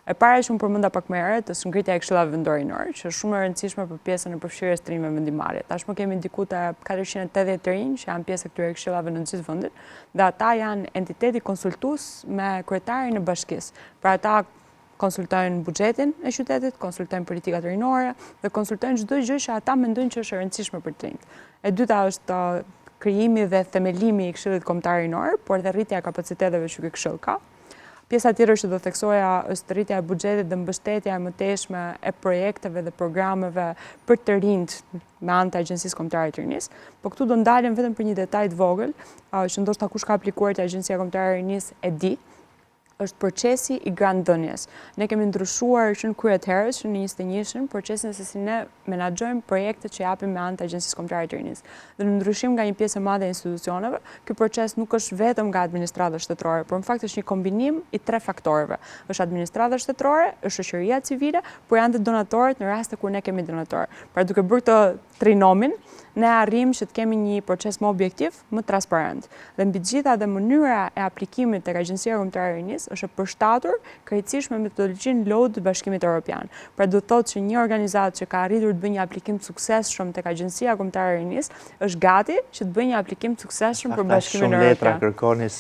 E para që unë përmenda pak më herët është ngritja e Këshillave Vendorinore, që është shumë e rëndësishme për pjesën e përfshirjes të rinjve vendimarrje. Tashmë kemi diku te 480 rinj që janë pjesë e këtyre këshillave në gjithë vendin, dhe ata janë entiteti konsultues me kryetarin e bashkisë. Pra ata konsultojnë buxhetin e qytetit, konsultojnë politikat rinore dhe konsultojnë çdo gjë që ata mendojnë që është e rëndësishme për të rinjt. E dyta është krijimi dhe themelimi i Këshillit Kombëtar Rinor, por dhe rritja e kapaciteteve që ky këshill ka. Pjesa tjetër që do theksoja është rritja e buxhetit dhe mbështetja e mëtejshme e projekteve dhe programeve për të rinjt me anë të Agjencisë Kombëtare të Rinisë. Po këtu do ndalem vetëm për një detaj të vogël, që ndoshta kush ka aplikuar te Agjencia Kombëtare e Rinisë e di, është procesi i grantdhënies. Ne kemi ndryshuar që në kryet herës, që në 21-shën, procesin se si ne menaxhojmë projektet që japim me anë të Agjencisë Kombëtare të Rinisë. Dhe në ndryshim nga një pjesë e madhe e institucioneve, ky proces nuk është vetëm nga administrata shtetërore, por në fakt është një kombinim i 3 faktorëve. Është administrata shtetërore, është shoqëria civile, por janë dhe donatorët në raste kur ne kemi donatorë. Pra duke bërë këtë trinomin, ne arrim që të kemi një proces më objektiv, më transparent. Dhe mbi të gjitha dhe mënyra e aplikimit tek Agjencia Kombëtare e Rinisë është e përshtatur krejtësisht me metodologjinë LOA të Bashkimit Evropian. Pra do të thotë që një organizatë që ka arritur të bëjë një aplikim të suksesshëm tek Agjencia Kombëtare e Rinisë është gati që të bëjë një aplikim të suksesshëm për Bashkimin Evropian.